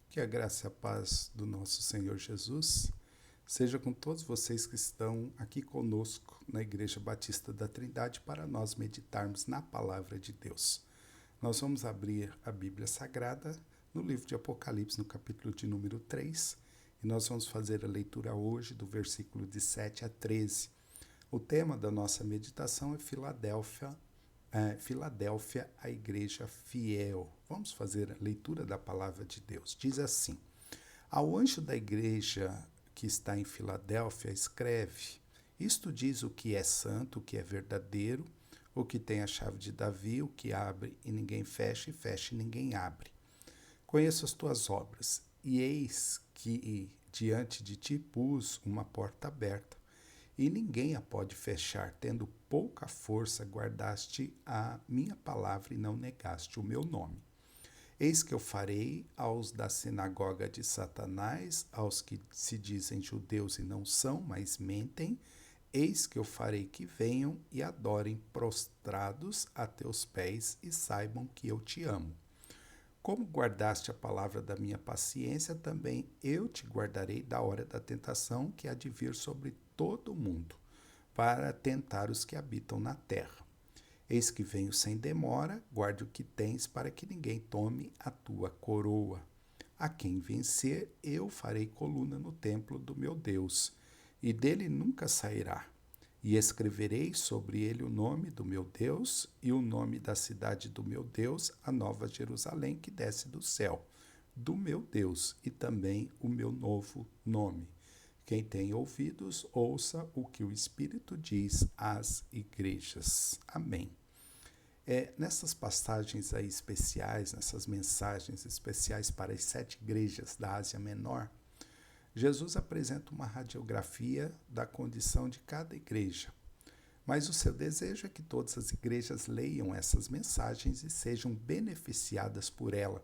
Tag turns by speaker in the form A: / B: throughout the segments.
A: Que a graça e a paz do nosso Senhor Jesus seja com todos vocês que estão aqui conosco na Igreja Batista da Trindade para nós meditarmos na Palavra de Deus. Nós vamos abrir a Bíblia Sagrada no livro de Apocalipse, no capítulo de número 3, e nós vamos fazer a leitura hoje do versículo de 7 a 13. O tema da nossa meditação é Filadélfia, a igreja fiel. Vamos fazer a leitura da palavra de Deus. Diz assim: Ao anjo da igreja que está em Filadélfia, escreve: Isto diz o que é santo, o que é verdadeiro, o que tem a chave de Davi, o que abre e ninguém fecha, e fecha e ninguém abre. Conheço as tuas obras, e eis que diante de ti pus uma porta aberta, e ninguém a pode fechar. Tendo pouca força, guardaste a minha palavra e não negaste o meu nome. Eis que eu farei aos da sinagoga de Satanás, aos que se dizem judeus e não são, mas mentem, eis que eu farei que venham e adorem prostrados a teus pés e saibam que eu te amo. Como guardaste a palavra da minha paciência, também eu te guardarei da hora da tentação que há de vir sobre todo o mundo, para tentar os que habitam na terra. Eis que venho sem demora, guarde o que tens, para que ninguém tome a tua coroa. A quem vencer, eu farei coluna no templo do meu Deus, e dele nunca sairá. E escreverei sobre ele o nome do meu Deus e o nome da cidade do meu Deus, a nova Jerusalém que desce do céu, do meu Deus, e também o meu novo nome. Quem tem ouvidos, ouça o que o Espírito diz às igrejas. Amém. Nessas passagens aí especiais, nessas mensagens especiais para as 7 igrejas da Ásia Menor, Jesus apresenta uma radiografia da condição de cada igreja. Mas o seu desejo é que todas as igrejas leiam essas mensagens e sejam beneficiadas por ela.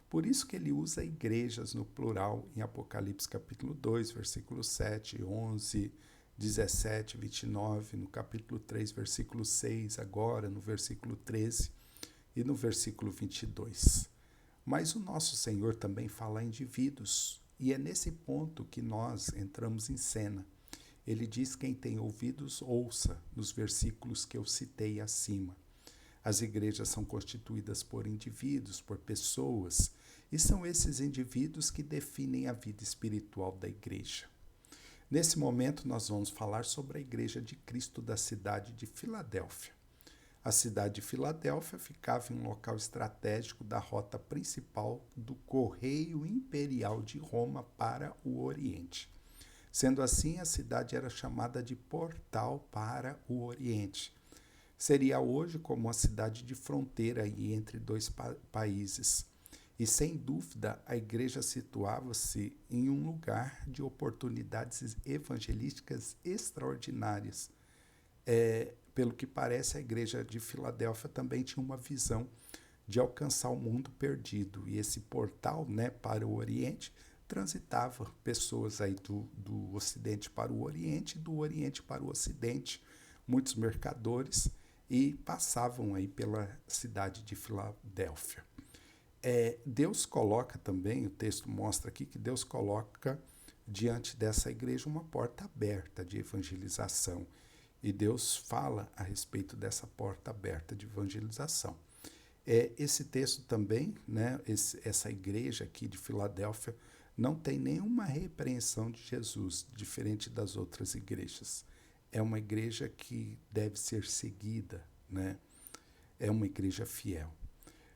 A: Por isso que ele usa igrejas no plural em Apocalipse capítulo 2, versículo 7, 11, 17, 29, no capítulo 3, versículo 6, agora no versículo 13 e no versículo 22. Mas o nosso Senhor também fala a indivíduos, e é nesse ponto que nós entramos em cena. Ele diz: quem tem ouvidos, ouça, nos versículos que eu citei acima. As igrejas são constituídas por indivíduos, por pessoas, e são esses indivíduos que definem a vida espiritual da igreja. Nesse momento, nós vamos falar sobre a Igreja de Cristo da cidade de Filadélfia. A cidade de Filadélfia ficava em um local estratégico da rota principal do Correio Imperial de Roma para o Oriente. Sendo assim, a cidade era chamada de Portal para o Oriente. Seria hoje como uma cidade de fronteira entre dois países. E sem dúvida, a igreja situava-se em um lugar de oportunidades evangelísticas extraordinárias. Pelo que parece, a igreja de Filadélfia também tinha uma visão de alcançar o mundo perdido. E esse portal, para o Oriente, transitava pessoas aí do Ocidente para o Oriente e do Oriente para o Ocidente, muitos mercadores, e passavam aí pela cidade de Filadélfia. Deus coloca também, o texto mostra aqui que Deus coloca diante dessa igreja uma porta aberta de evangelização. E Deus fala a respeito dessa porta aberta de evangelização. Esse texto também, essa igreja aqui de Filadélfia, não tem nenhuma repreensão de Jesus, diferente das outras igrejas. É uma igreja que deve ser seguida, É uma igreja fiel.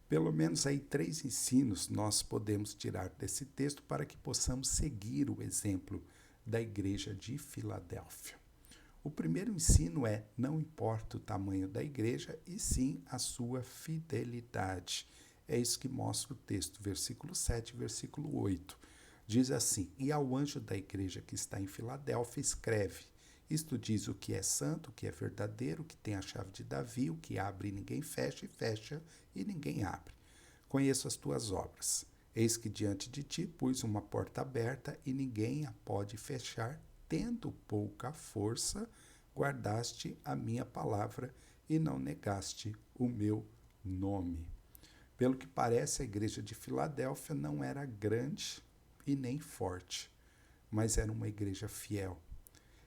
A: Pelo menos aí 3 ensinos nós podemos tirar desse texto para que possamos seguir o exemplo da igreja de Filadélfia. O primeiro ensino é: não importa o tamanho da igreja, e sim a sua fidelidade. É isso que mostra o texto, versículo 7, versículo 8. Diz assim: E ao anjo da igreja que está em Filadélfia escreve: Isto diz o que é santo, o que é verdadeiro, o que tem a chave de Davi, o que abre e ninguém fecha, e fecha e ninguém abre. Conheço as tuas obras. Eis que diante de ti pus uma porta aberta e ninguém a pode fechar. Tendo pouca força, guardaste a minha palavra e não negaste o meu nome. Pelo que parece, a igreja de Filadélfia não era grande e nem forte, mas era uma igreja fiel.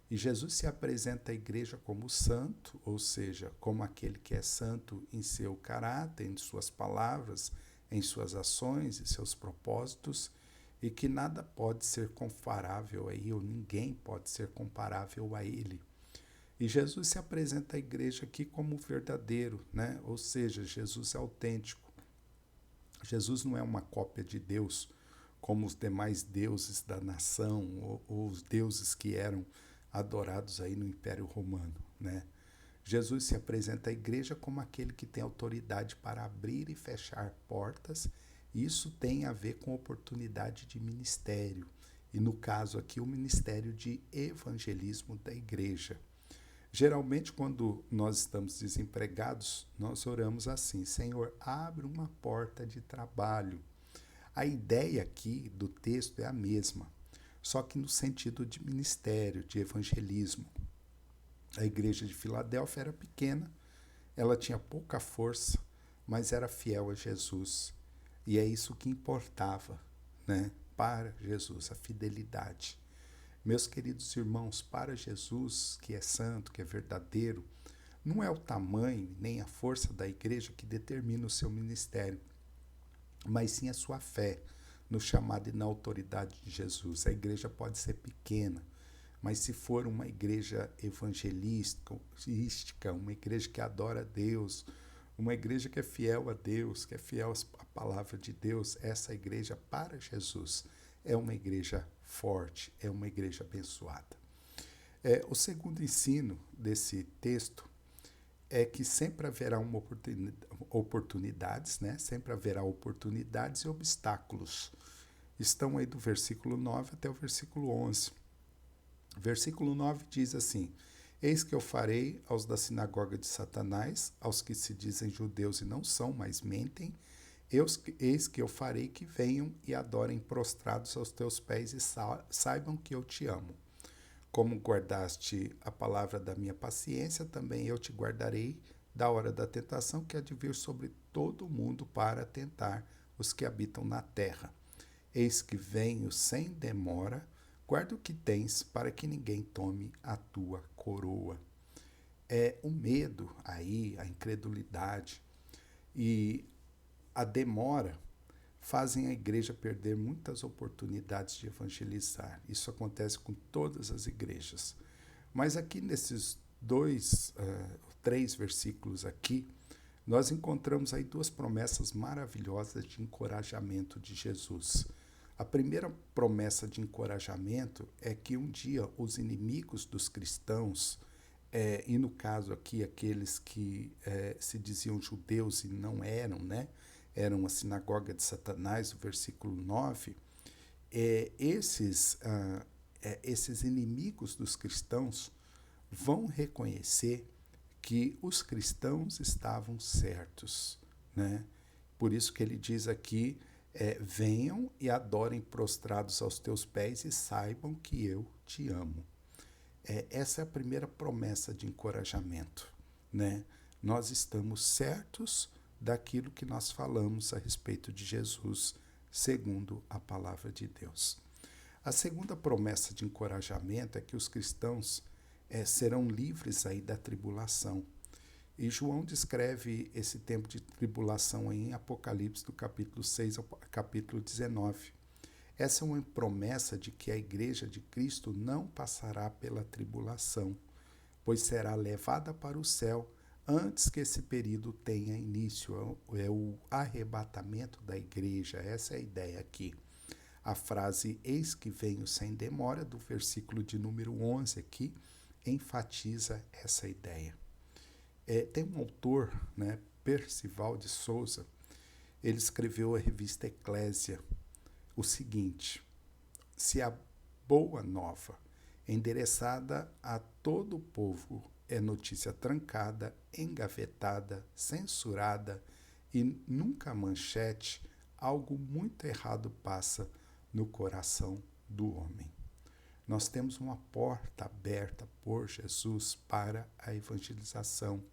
A: E Jesus se apresenta à igreja como santo, ou seja, como aquele que é santo em seu caráter, em suas palavras, em suas ações e seus propósitos, e que nada pode ser comparável a ele, ou ninguém pode ser comparável a ele. E Jesus se apresenta à igreja aqui como verdadeiro, né? Ou seja, Jesus é autêntico. Jesus não é uma cópia de Deus, como os demais deuses da nação, ou os deuses que eram adorados aí no Império Romano, né? Jesus se apresenta à igreja como aquele que tem autoridade para abrir e fechar portas. Isso tem a ver com oportunidade de ministério. E no caso aqui, o ministério de evangelismo da igreja. Geralmente, quando nós estamos desempregados, nós oramos assim: Senhor, abre uma porta de trabalho. A ideia aqui do texto é a mesma, só que no sentido de ministério, de evangelismo. A igreja de Filadélfia era pequena, ela tinha pouca força, mas era fiel a Jesus. E é isso que importava, né? Para Jesus, a fidelidade. Meus queridos irmãos, para Jesus, que é santo, que é verdadeiro, não é o tamanho nem a força da igreja que determina o seu ministério, mas sim a sua fé no chamado e na autoridade de Jesus. A igreja pode ser pequena, mas se for uma igreja evangelística, uma igreja que adora a Deus, uma igreja que é fiel a Deus, que é fiel à palavra de Deus, essa igreja para Jesus é uma igreja forte, é uma igreja abençoada. O segundo ensino desse texto é que sempre haverá oportunidades, né? Sempre haverá oportunidades e obstáculos. Estão aí do versículo 9 até o versículo 11. Versículo 9 diz assim: Eis que eu farei aos da sinagoga de Satanás, aos que se dizem judeus e não são, mas mentem, eis que eu farei que venham e adorem prostrados aos teus pés e saibam que eu te amo. Como guardaste a palavra da minha paciência, também eu te guardarei da hora da tentação que há de vir sobre todo o mundo para tentar os que habitam na terra. Eis que venho sem demora, guarda o que tens para que ninguém tome a tua coroa. É o medo aí, a incredulidade e a demora fazem a igreja perder muitas oportunidades de evangelizar. Isso acontece com todas as igrejas. Mas aqui nesses três versículos aqui, nós encontramos aí duas promessas maravilhosas de encorajamento de Jesus. A primeira promessa de encorajamento é que um dia os inimigos dos cristãos, e no caso aqui aqueles que se diziam judeus e não eram, né? Eram a sinagoga de Satanás, o versículo 9, esses inimigos dos cristãos vão reconhecer que os cristãos estavam certos, né? Por isso que ele diz aqui, venham e adorem prostrados aos teus pés e saibam que eu te amo. Essa é a primeira promessa de encorajamento, né? Nós estamos certos daquilo que nós falamos a respeito de Jesus, segundo a palavra de Deus. A segunda promessa de encorajamento é que os cristãos serão livres aí da tribulação. E João descreve esse tempo de tribulação em Apocalipse, do capítulo 6 ao capítulo 19. Essa é uma promessa de que a igreja de Cristo não passará pela tribulação, pois será levada para o céu antes que esse período tenha início. É o arrebatamento da igreja, essa é a ideia aqui. A frase eis que venho sem demora, do versículo de número 11 aqui, enfatiza essa ideia. Tem um autor, né, Percival de Souza, ele escreveu a revista Eclésia o seguinte: se a boa nova, endereçada a todo o povo, é notícia trancada, engavetada, censurada e nunca manchete, algo muito errado passa no coração do homem. Nós temos uma porta aberta por Jesus para a evangelização,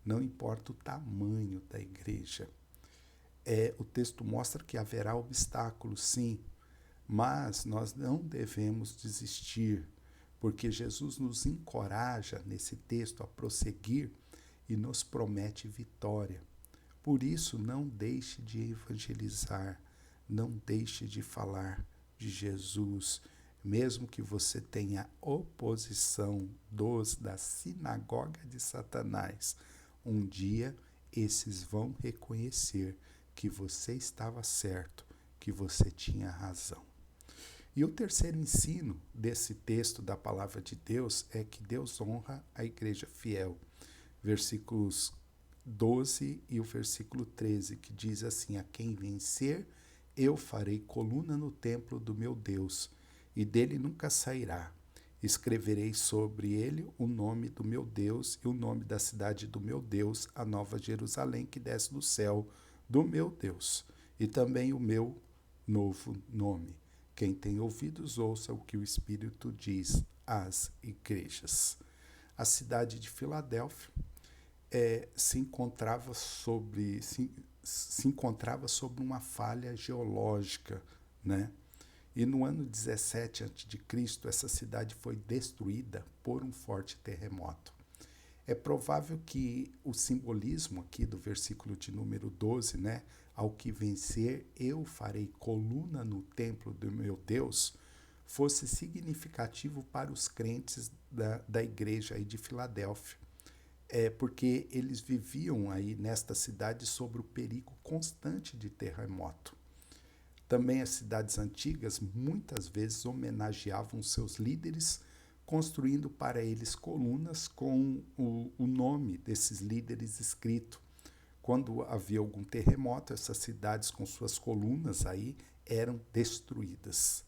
A: não importa o tamanho da igreja. O texto mostra que haverá obstáculos, sim, mas nós não devemos desistir, porque Jesus nos encoraja nesse texto a prosseguir e nos promete vitória. Por isso, não deixe de evangelizar, não deixe de falar de Jesus, mesmo que você tenha oposição da sinagoga de Satanás. Um dia, esses vão reconhecer que você estava certo, que você tinha razão. E o terceiro ensino desse texto da palavra de Deus é que Deus honra a igreja fiel. Versículos 12 e o versículo 13, que diz assim: a quem vencer, eu farei coluna no templo do meu Deus, e dele nunca sairá. Escreverei sobre ele o nome do meu Deus e o nome da cidade do meu Deus, a nova Jerusalém que desce do céu do meu Deus, e também o meu novo nome. Quem tem ouvidos, ouça o que o Espírito diz às igrejas. A cidade de Filadélfia se encontrava sobre uma falha geológica, né? E no ano 17 a.C., essa cidade foi destruída por um forte terremoto. É provável que o simbolismo aqui do versículo de número 12, né? Ao que vencer, eu farei coluna no templo do meu Deus, fosse significativo para os crentes da igreja aí de Filadélfia. Porque eles viviam aí nesta cidade sob o perigo constante de terremoto. Também as cidades antigas muitas vezes homenageavam seus líderes, construindo para eles colunas com o nome desses líderes escrito. Quando havia algum terremoto, essas cidades com suas colunas aí eram destruídas.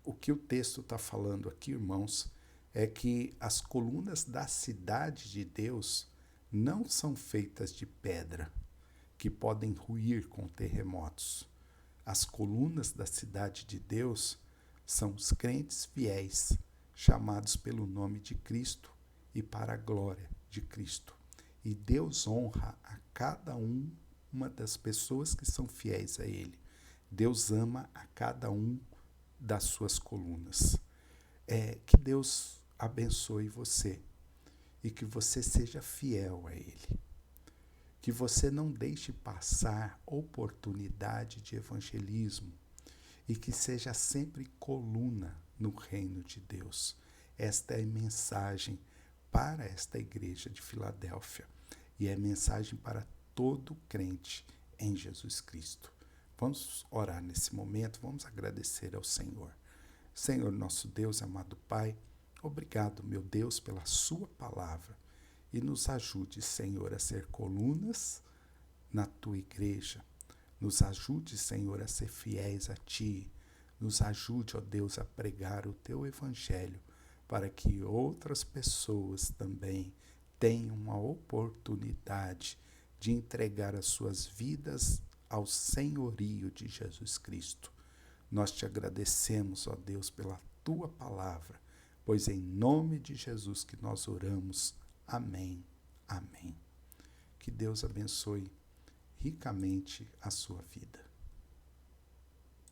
A: O que o texto está falando aqui, irmãos, é que as colunas da cidade de Deus não são feitas de pedra, que podem ruir com terremotos. As colunas da cidade de Deus são os crentes fiéis, chamados pelo nome de Cristo e para a glória de Cristo. E Deus honra a cada uma das pessoas que são fiéis a Ele. Deus ama a cada um das suas colunas. Que Deus abençoe você e que você seja fiel a Ele. Que você não deixe passar oportunidade de evangelismo e que seja sempre coluna no reino de Deus. Esta é a mensagem para esta igreja de Filadélfia e é mensagem para todo crente em Jesus Cristo. Vamos orar nesse momento, vamos agradecer ao Senhor. Senhor, nosso Deus, amado Pai, obrigado, meu Deus, pela sua palavra. E nos ajude, Senhor, a ser colunas na tua igreja. Nos ajude, Senhor, a ser fiéis a ti. Nos ajude, ó Deus, a pregar o teu evangelho, para que outras pessoas também tenham uma oportunidade de entregar as suas vidas ao senhorio de Jesus Cristo. Nós te agradecemos, ó Deus, pela tua palavra, pois em nome de Jesus que nós oramos. Amém. Amém. Que Deus abençoe ricamente a sua vida.